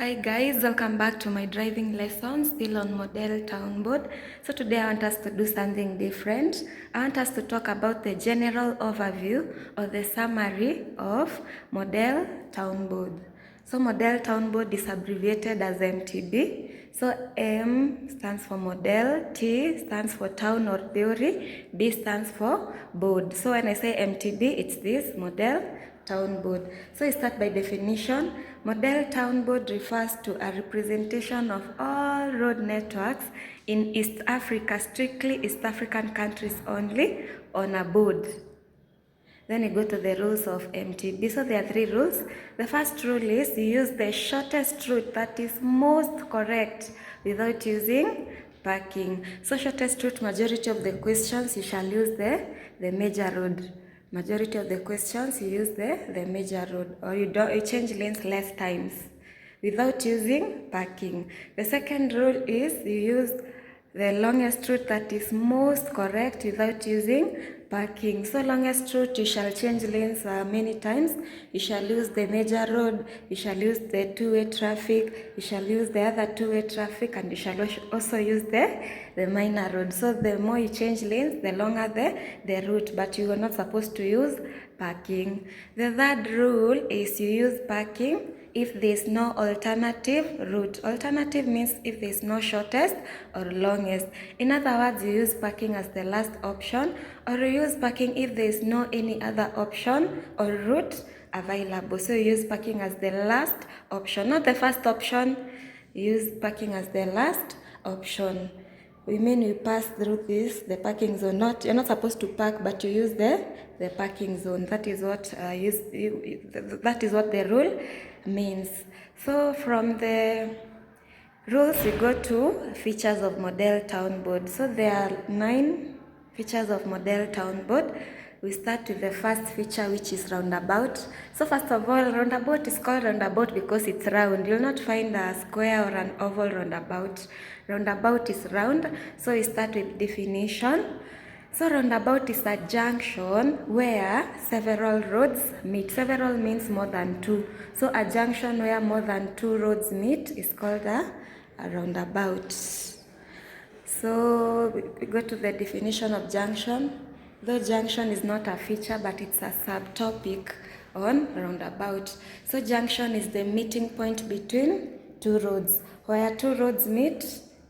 Hi guys, welcome back to my driving lesson, still on model town board. So today I want us to do something different. I want us to talk about the general overview or the summary of model town board. So model town board is abbreviated as MTB. So M stands for model, T stands for town or theory, B stands for board. So when I say MTB, it's this model town board. So we start by definition. Model town board refers to a representation of all road networks in East Africa, strictly East African countries only, on a board. Then you go to the rules of MTB. So there are three rules. The first rule is you use the shortest route that is most correct without using parking. So shortest route, majority of the questions you shall use the major road. Majority of the questions you use the major road, or you change lanes less times without using parking. The second rule is you use the longest route that is most correct without using parking. So longest route, you shall change lanes many times. You shall use the major road, you shall use the two-way traffic, you shall use the other two-way traffic, and you shall also use the minor road. So the more you change lanes, the longer the route, but you are not supposed to use parking. The third rule is you use parking if there is no alternative route. Alternative means if there is no shortest or longest. In other words, you use parking as the last option, or you use parking if there is no any other option or route available. So you use parking as the last option, not the first option. You use parking as the last option. We mean you pass through the parking zone. You're not supposed to park, but you use the parking zone. That is what that is what the rule means. So from the rules, we go to features of model town board. So there are 9 features of model town board. We start with the first feature, which is roundabout. So first of all, roundabout is called roundabout because it's round. You'll not find a square or an oval roundabout. Roundabout is round. So we start with definition. So roundabout is a junction where several roads meet. Several means more than 2. So a junction where more than 2 roads meet is called a roundabout. So we go to the definition of junction. Though junction is not a feature, but it's a subtopic on roundabout. So junction is the meeting point between 2 roads. Where 2 roads meet,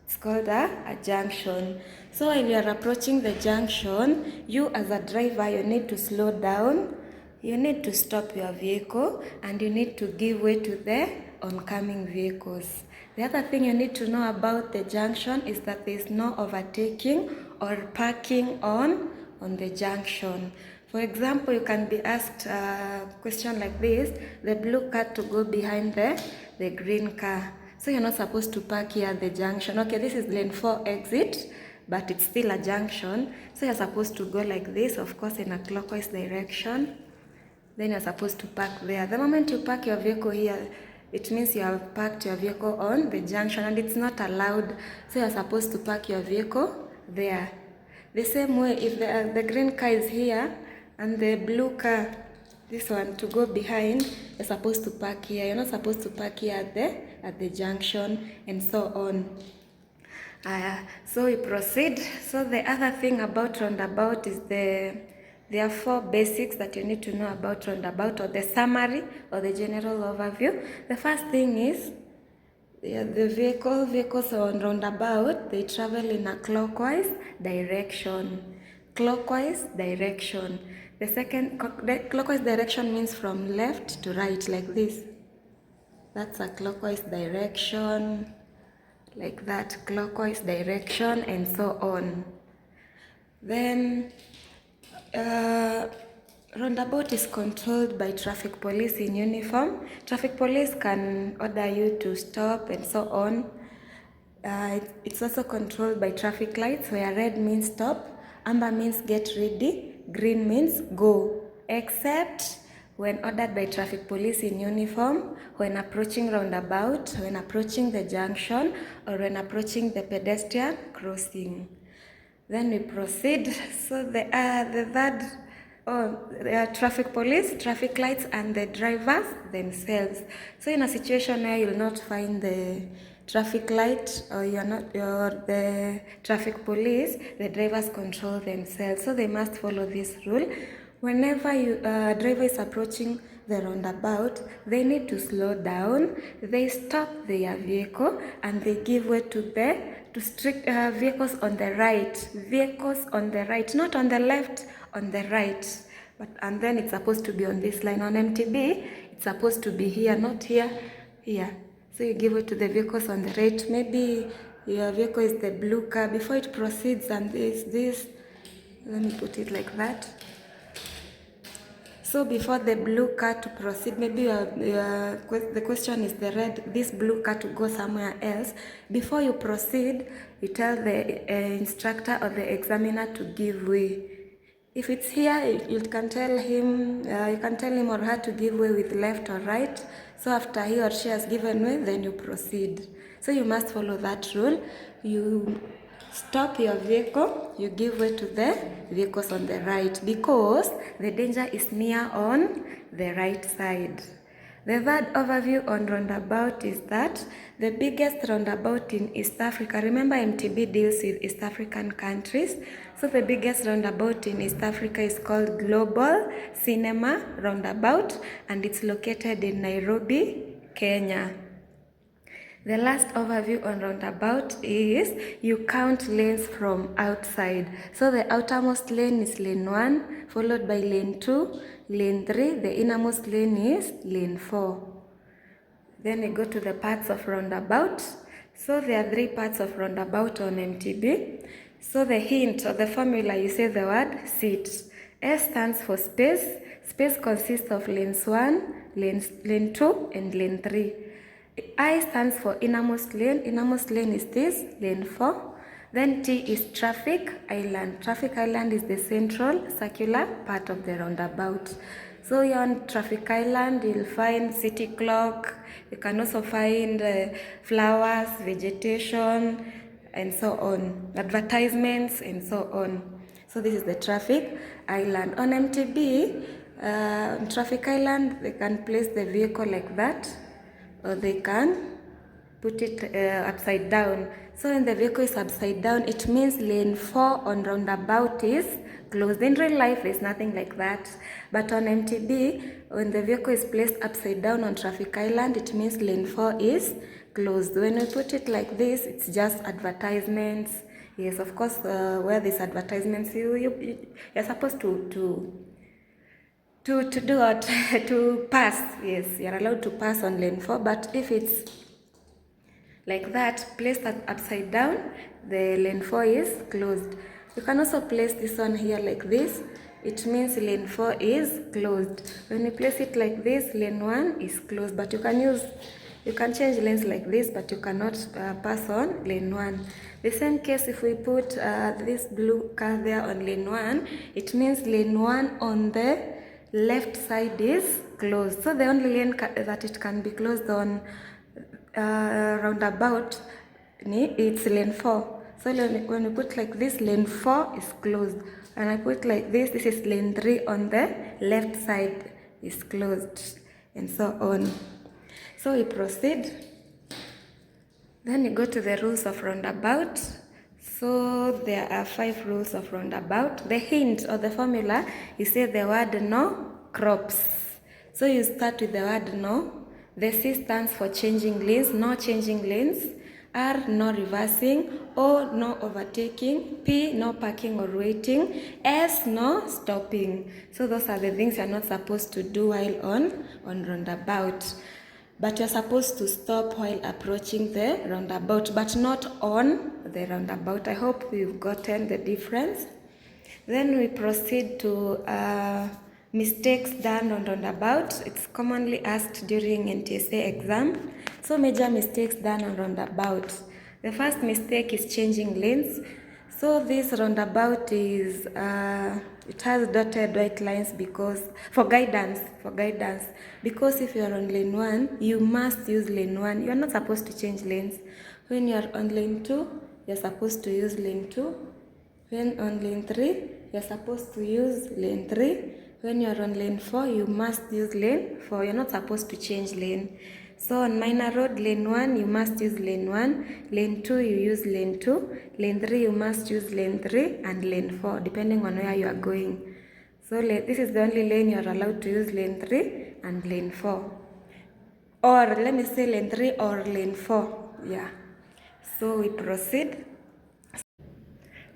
it's called a junction. So while you are approaching the junction, you as a driver, you need to slow down, you need to stop your vehicle, and you need to give way to the oncoming vehicles. The other thing you need to know about the junction is that there is no overtaking or parking on the junction. For example, you can be asked a question like this: the blue car to go behind the green car. So you're not supposed to park here at the junction. Okay, this is lane 4 exit, but it's still a junction. So you're supposed to go like this, of course, in a clockwise direction. Then you're supposed to park there. The moment you park your vehicle here, it means you have parked your vehicle on the junction, and it's not allowed. So you're supposed to park your vehicle there. The same way, if the green car is here and the blue car, this one, to go behind, you're supposed to park here. You're not supposed to park here at the junction, and so on. So we proceed. So the other thing about roundabout is there are 4 basics that you need to know about roundabout, or the summary or the general overview. The first thing is the vehicles on roundabout, they travel in a clockwise direction. Clockwise direction. The second, clockwise direction means from left to right, like this. That's a clockwise direction, like that, clockwise direction, and so on. Then roundabout is controlled by traffic police in uniform. Traffic police can order you to stop and so on. It's also controlled by traffic lights, where red means stop, amber means get ready, green means go, except when ordered by traffic police in uniform, when approaching roundabout, when approaching the junction, or when approaching the pedestrian crossing. Then we proceed. So the third the traffic police, traffic lights, and the drivers themselves. So in a situation where you'll not find the traffic light or you're the traffic police, the drivers control themselves. So they must follow this rule. Whenever a driver is approaching the roundabout, they need to slow down. They stop their vehicle and they give way to strict vehicles on the right. Vehicles on the right, not on the left, on the right. And then it's supposed to be on this line. On MTB, it's supposed to be here, not here, here. So you give it to the vehicles on the right. Maybe your vehicle is the blue car. Before it proceeds, and this, let me put it like that. So before the blue car to proceed, maybe the question is the red, this blue car to go somewhere else. Before you proceed, you tell the instructor or the examiner to give way. If it's here, you can tell him or her to give way with left or right. So after he or she has given way, then you proceed. So you must follow that rule. You stop your vehicle, you give way to the vehicles on the right because the danger is near on the right side. The third overview on roundabout is that the biggest roundabout in East Africa, remember MTB deals with East African countries, so the biggest roundabout in East Africa is called Global Cinema Roundabout and it's located in Nairobi, Kenya. The last overview on roundabout is you count lanes from outside. So the outermost lane is lane 1, followed by lane 2, lane 3, the innermost lane is lane 4. Then we go to the parts of roundabout. So there are 3 parts of roundabout on MTB. So the hint or the formula, you say the word seat. S stands for space. Space consists of lanes 1, lane 2, and lane 3. I stands for innermost lane. Innermost lane is this, lane 4. Then T is traffic island. Traffic island is the central circular part of the roundabout. So here on traffic island, you'll find city clock. You can also find flowers, vegetation, and so on. Advertisements, and so on. So this is the traffic island. On MTB, traffic island, they can place the vehicle like that, or they can put it upside down. So when the vehicle is upside down, it means lane 4 on roundabout is closed. In real life, there's nothing like that. But on MTB, when the vehicle is placed upside down on traffic island, it means lane 4 is closed. When we put it like this, it's just advertisements. Yes, of course, where there's advertisements, you're supposed to do what? To pass. Yes, you're allowed to pass on lane 4, but if it's like that, placed upside down, the lane 4 is closed. You can also place this one here like this. It means lane 4 is closed. When you place it like this, lane 1 is closed, but you can change lanes like this, but you cannot pass on lane 1. The same case if we put this blue car there on lane 1, it means lane 1 on the left side is closed. So the only lane that it can be closed on roundabout, it's lane 4. So when we put like this, lane 4 is closed. And I put like this is lane 3 on the left side is closed, and so on. So we proceed. Then you go to the rules of roundabout. So there are 5 rules of roundabout. The hint or the formula, you say the word no crops. So you start with the word no. The C stands for changing lanes, no changing lanes. R, no reversing. O, no overtaking. P, no parking or waiting. S, no stopping. So those are the things you're not supposed to do while on roundabout. But you're supposed to stop while approaching the roundabout, but not on the roundabout. I hope you've gotten the difference. Then we proceed to mistakes done on roundabout. It's commonly asked during NTSA exam. So major mistakes done on roundabout. The first mistake is changing lanes. So this roundabout is, it has dotted white lines because, for guidance, because if you are on lane 1, you must use lane 1. You are not supposed to change lanes. When you are on lane 2, you're supposed to use lane 2. When on lane 3, you're supposed to use lane 3. When you're on lane 4, you must use lane 4. You're not supposed to change lane. So on minor road, lane 1, you must use lane 1. Lane 2, you use lane 2. Lane 3, you must use lane 3. And lane 4, depending on where you are going. So this is the only lane you're allowed to use, lane 3 and lane 4. Or let me say lane 3 or lane 4. Yeah. So we proceed.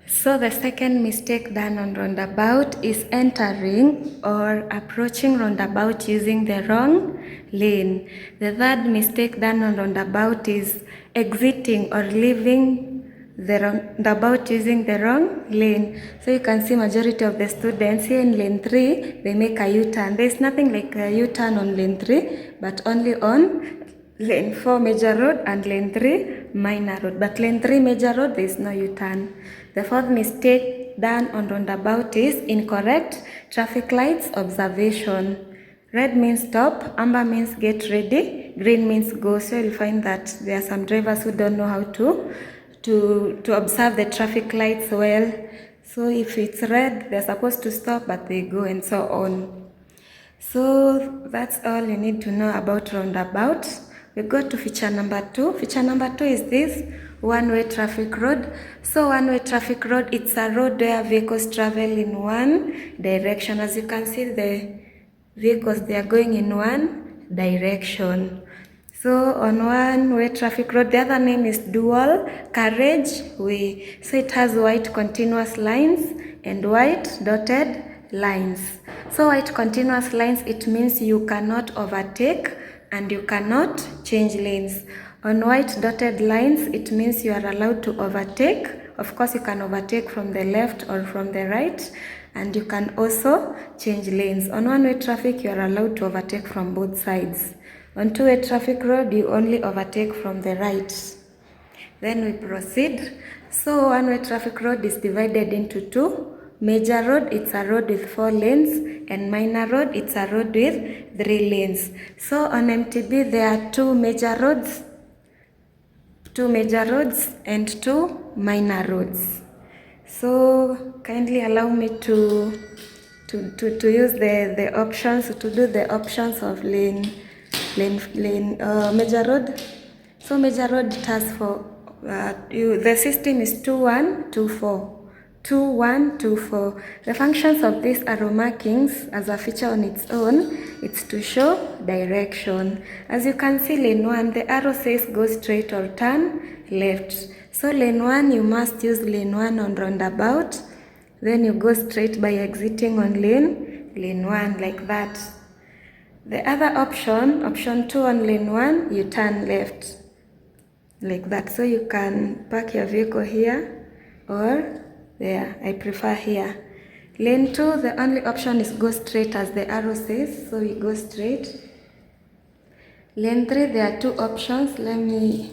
So the second mistake done on roundabout is entering or approaching roundabout using the wrong lane. The third mistake done on roundabout is exiting or leaving the roundabout using the wrong lane. So you can see majority of the students here in lane 3, they make a U-turn. There is nothing like a U-turn on lane 3, but only on lane 4 major road and lane 3 minor road. But lane 3 major road, there is no U-turn. The fourth mistake done on roundabout is incorrect traffic lights observation. Red means stop, amber means get ready, green means go. So you'll find that there are some drivers who don't know how to observe the traffic lights well. So if it's red, they're supposed to stop, but they go and so on. So that's all you need to know about roundabout. We go to feature number 2. Feature number 2 is this one-way traffic road. So one-way traffic road, it's a road where vehicles travel in one direction. As you can see, the vehicles, they are going in one direction. So on one-way traffic road, the other name is dual carriage way. So it has white continuous lines and white dotted lines. So white continuous lines, it means you cannot overtake and you cannot change lanes. On white dotted lines, it means you are allowed to overtake. Of course, you can overtake from the left or from the right, and you can also change lanes. On one-way traffic, you are allowed to overtake from both sides. On two-way traffic road, you only overtake from the right. Then we proceed. So one-way traffic road is divided into two. Major road, it's a road with 4 lanes, and minor road, it's a road with 3 lanes. So on MTB, there are 2 major roads and 2 minor roads. So kindly allow me to use the options, to do the options of major road. So major road, it has the system is 2-1-2-4. 2-1-2-4. The functions of these arrow markings as a feature on its own, it's to show direction. As you can see, lane 1, the arrow says go straight or turn left. So lane 1, you must use lane 1 on roundabout. Then you go straight by exiting on lane 1 like that. The other option 2 on lane 1, you turn left like that. So you can park your vehicle here or there. I prefer here. Lane 2, the only option is go straight as the arrow says, so we go straight. Lane 3, there are 2 options. Let me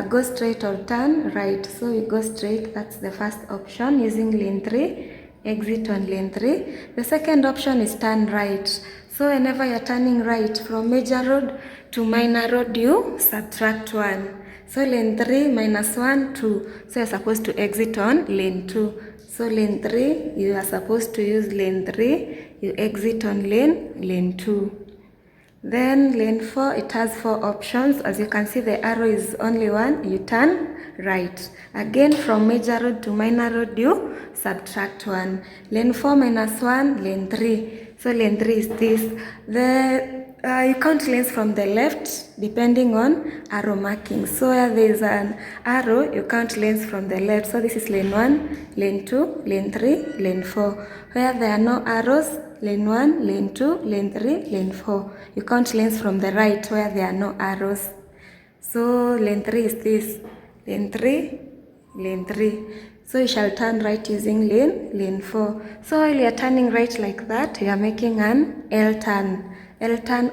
go straight or turn right. So we go straight, that's the first option using lane 3, exit on lane 3. The second option is turn right. So whenever you're turning right from major road to minor road, you subtract 1. So lane 3 minus 1, 2. So you're supposed to exit on lane 2. So lane 3, you are supposed to use lane 3. You exit on lane 2. Then lane 4, it has 4 options. As you can see, the arrow is only 1. You turn right. Again, from major road to minor road, you subtract 1. Lane 4 minus 1, lane 3. So lane 3 is this. You count lanes from the left depending on arrow marking. So where there is an arrow, you count lanes from the left. So this is lane 1, lane 2, lane 3, lane 4. Where there are no arrows, lane 1, lane 2, lane 3, lane 4. You count lanes from the right where there are no arrows. So lane 3 is this, lane 3, lane 3. So you shall turn right using lane 4. So while you are turning right like that, you are making an L turn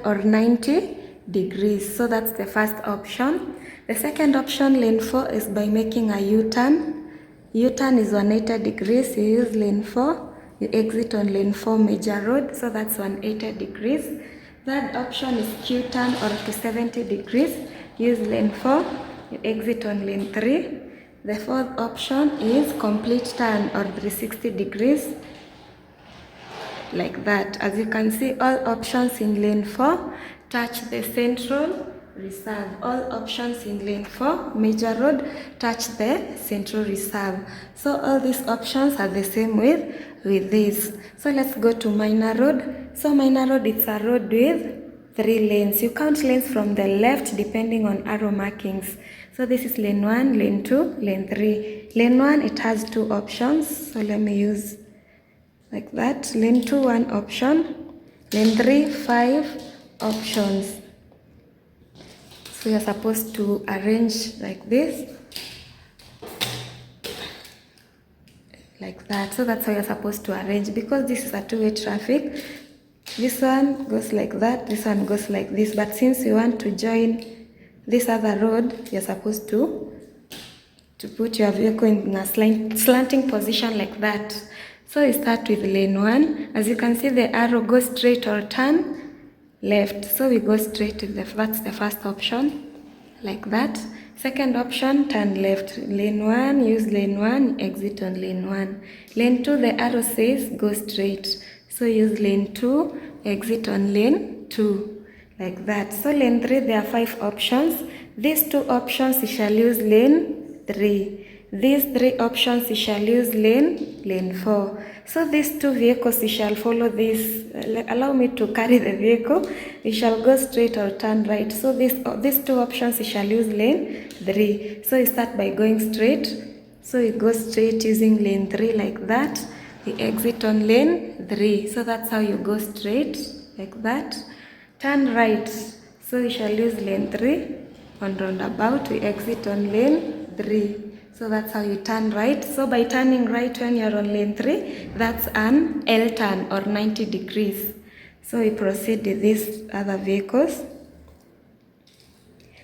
or 90 degrees. So that's the first option. The second option, lane 4, is by making a U-turn. U-turn is 180 degrees. You use lane 4. You exit on lane 4 major road. So that's 180 degrees. Third option is Q-turn or 270 degrees. Use lane 4. You exit on lane 3. The fourth option is complete turn or 360 degrees. like that. As you can see, all options in lane 4 touch the central reserve. All options in lane 4 major road touch the central reserve. So all these options are the same with this. So let's go to minor road. So minor road, it's a road with 3 lanes. You count lanes from the left depending on arrow markings. So this is lane 1, lane 2, lane 3. Lane 1, it has 2 options. So let me use like that. Lane 2, 1 option. Lane 3, 5 options. So you're supposed to arrange like this. Like that. So that's how you're supposed to arrange, because this is a two-way traffic. This one goes like that, this one goes like this. But since you want to join this other road, you're supposed to put your vehicle in a slanting position like that. So you start with lane 1. As you can see, the arrow goes straight or turn left. So we go straight to that's the first option, like that. Second option, turn left. Lane 1, use lane 1, exit on lane 1. Lane 2, the arrow says go straight. So use lane 2, exit on lane 2, like that. So lane 3, there are 5 options. These 2 options, you shall use lane 3. These 3 options, you shall use lane 4. So these 2 vehicles, you shall follow this. Allow me to carry the vehicle. You shall go straight or turn right. So these 2 options, you shall use lane 3. So you start by going straight. So you go straight using lane 3 like that. You exit on lane 3. So that's how you go straight, like that. Turn right. So you shall use lane 3 on roundabout. We exit on lane 3. So that's how you turn right. So by turning right when you're on lane 3, that's an L turn or 90 degrees. So we proceed with these other vehicles.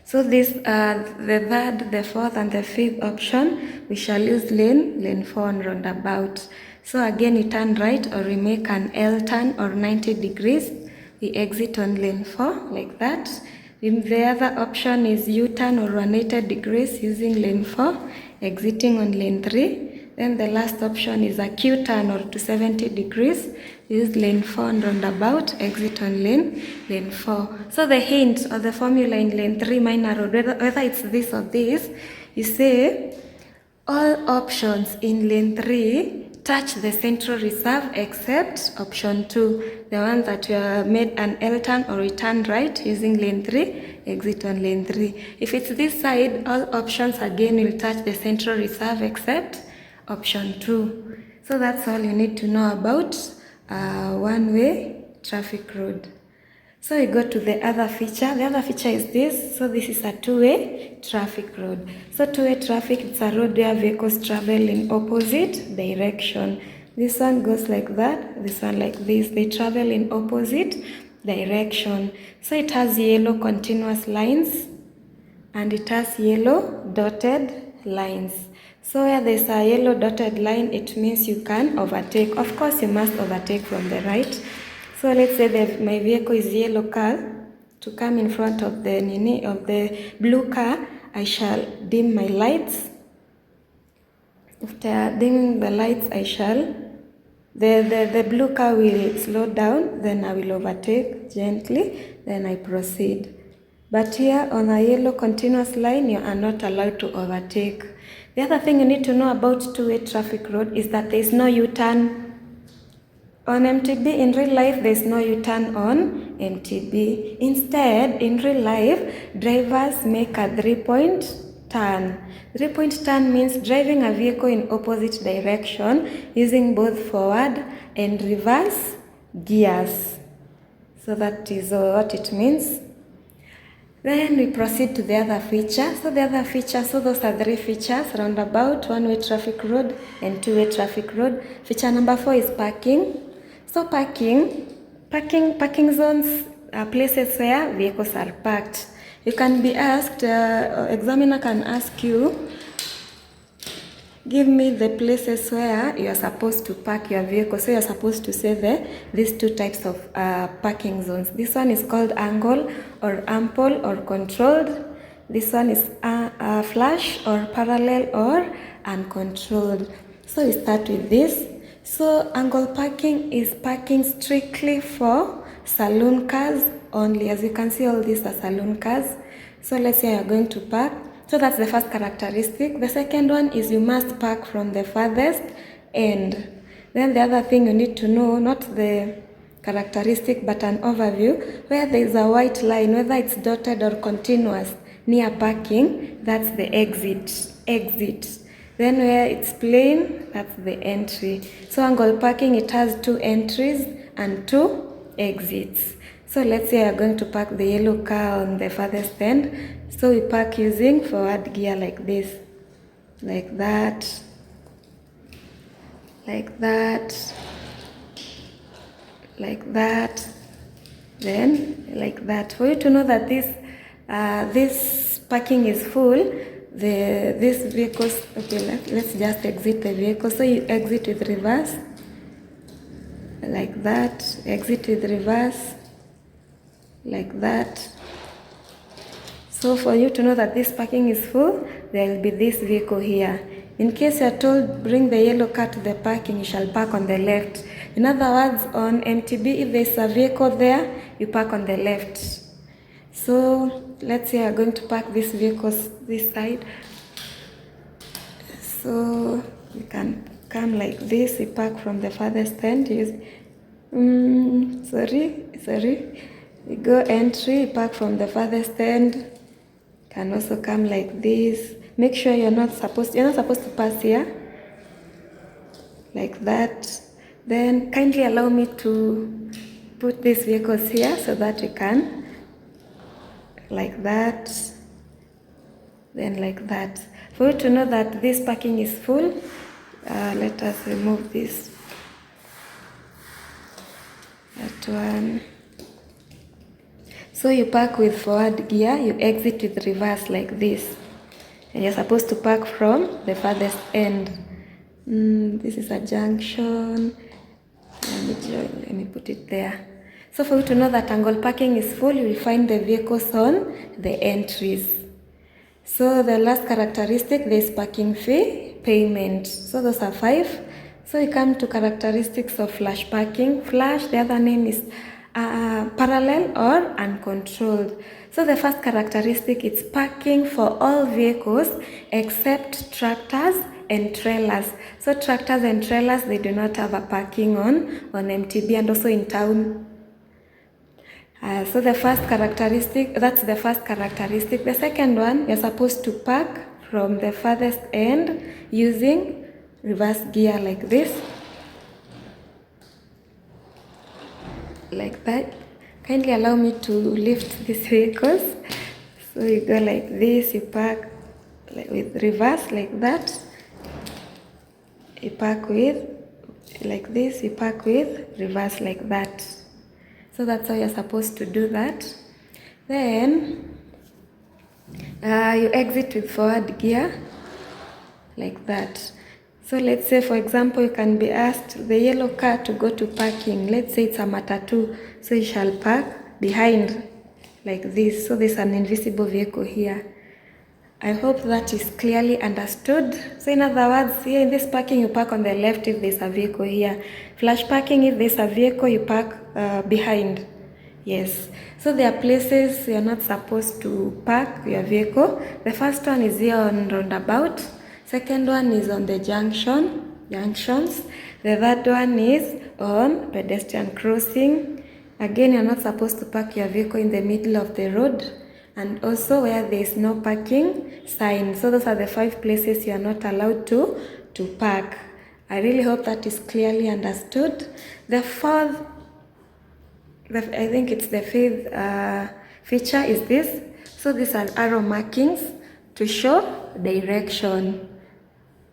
So this the third, the fourth, and the fifth option, we shall use lane 4 on roundabout. So again, you turn right or we make an L turn or 90 degrees. We exit on lane 4 like that. The other option is U-turn or 180 degrees using lane 4, exiting on lane 3. Then the last option is a Q-turn or 270 degrees. Use lane 4 on roundabout, exit on lane 4. So the hint or the formula in lane 3 minor road, whether it's this or this, you say all options in lane 3 touch the central reserve except option 2, the one that you made an L turn or return right using lane 3, exit on lane 3. If it's this side, all options again will touch the central reserve except option 2. So that's all you need to know about one-way traffic road. So we go to the other feature. The other feature is this. So this is a two-way traffic road. So two-way traffic, it's a road where vehicles travel in opposite direction. This one goes like that, this one like this. They travel in opposite direction. So it has yellow continuous lines and it has yellow dotted lines. So where there's a yellow dotted line, it means you can overtake. Of course, you must overtake from the right. So let's say that my vehicle is yellow car. To come in front of the blue car, I shall dim my lights. After dimming the lights, the blue car will slow down, then I will overtake gently, then I proceed. But here on a yellow continuous line, you are not allowed to overtake. The other thing you need to know about two-way traffic road is that there is no U-turn. On MTB, in real life, there is no U-turn on MTB. Instead, in real life, drivers make a 3-point turn. 3-point turn means driving a vehicle in opposite direction using both forward and reverse gears. So that is what it means. Then we proceed to the other feature. So those are 3 features: roundabout, one-way traffic road, and two-way traffic road. Feature number 4 is parking. So parking zones are places where vehicles are parked. You can be asked, examiner can ask you, give me the places where you are supposed to park your vehicle. So you are supposed to say these 2 types of parking zones. This one is called angle or ample or controlled. This one is flush or parallel or uncontrolled. So we start with this. So angle parking is parking strictly for saloon cars only. As you can see, all these are saloon cars. So let's say you're going to park. So that's the first characteristic. The second one is you must park from the farthest end. Then the other thing you need to know, not the characteristic but an overview, where there is a white line, whether it's dotted or continuous near parking, that's the exit. Then where it's plain, that's the entry. So angle parking, it has 2 entries and 2 exits. So let's say you're going to park the yellow car on the farthest end. So we park using forward gear like this, like that, like that, like that, then like that. For you to know that this parking is full, this vehicles, okay, let's just exit the vehicle. So you exit with reverse, like that, exit with reverse, like that. So for you to know that this parking is full, there will be this vehicle here. In case you are told bring the yellow car to the parking, you shall park on the left. In other words, on MTB, if there is a vehicle there, you park on the left. So let's say you are going to park this vehicle this side. So you can come like this, you park from the farthest end. You go entry, you park from the farthest end. You can also come like this. Make sure you're not supposed to pass here, like that. Then kindly allow me to put these vehicles here so that we can, like that, then like that. For you to know that this parking is full, let us remove this. That one. So you park with forward gear, you exit with reverse like this. And you're supposed to park from the farthest end. This is a junction. Let me put it there. So for you to know that angle parking is full, you will find the vehicles on the entries. So the last characteristic, there is parking fee payment. So those are 5. So we come to characteristics of flash parking. Flash, the other name is parallel or uncontrolled. So the first characteristic is parking for all vehicles except tractors and trailers. So tractors and trailers, they do not have a parking on MTB and also in town. So the first characteristic, that's the first characteristic. The second one, you're supposed to park from the farthest end using reverse gear like this, like that. Kindly allow me to lift these vehicles. So you go like this, you park with reverse like that. You park with like this, you park with reverse like that. So that's how you're supposed to do that. Then you exit with forward gear like that. So let's say, for example, you can be asked the yellow car to go to parking. Let's say it's a matatu. So you shall park behind like this. So there's an invisible vehicle here. I hope that is clearly understood. So in other words, here in this parking, you park on the left if there's a vehicle here. Flash parking, if there's a vehicle, you park behind. Yes. So there are places you're not supposed to park your vehicle. The first one is here on Roundabout. Second one is on the junctions. The third one is on pedestrian crossing. Again, you're not supposed to park your vehicle in the middle of the road. And also where there is no parking sign. So those are the 5 places you are not allowed to park. I really hope that is clearly understood. The fourth, I think it's the 5th feature is this. So these are arrow markings to show direction.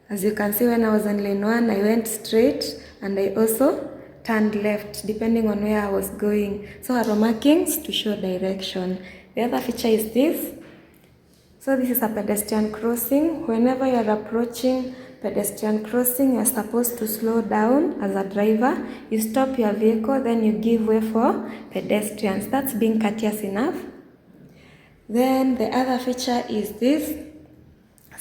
As you can see, when I was on lane 1, I went straight and I also turned left depending on where I was going. So arrow markings to show direction. The other feature is this. So this is a pedestrian crossing. Whenever you are approaching pedestrian crossing, you are supposed to slow down as a driver. You stop your vehicle, then you give way for pedestrians. That's being courteous enough. Then the other feature is this.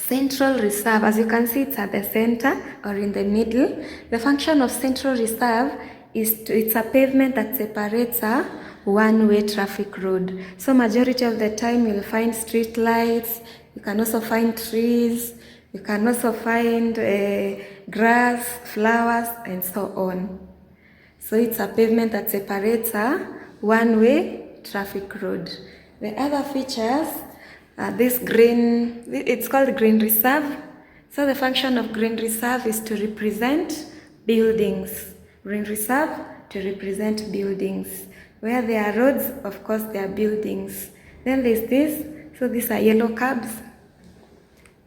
Central reserve, as you can see, it's at the center or in the middle. The function of central reserve is it's a pavement that separates a one-way traffic road. So majority of the time you'll find street lights, you can also find trees, you can also find grass, flowers, and so on. So it's a pavement that separates a one-way traffic road. The other features are this green, it's called green reserve. So the function of green reserve is to represent buildings. Green reserve to represent buildings. Where there are roads, of course, there are buildings. Then there's this, so these are yellow curbs.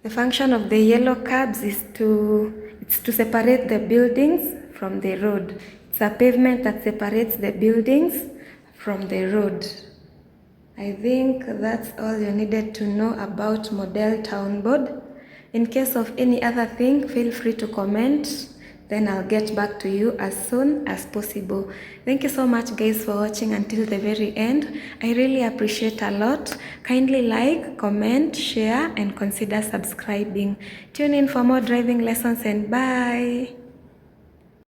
The function of the yellow curbs is to separate the buildings from the road. It's a pavement that separates the buildings from the road. I think that's all you needed to know about Model Town Board. In case of any other thing, feel free to comment. Then I'll get back to you as soon as possible. Thank you so much guys for watching until the very end. I really appreciate a lot. Kindly like, comment, share, and consider subscribing. Tune in for more driving lessons and bye.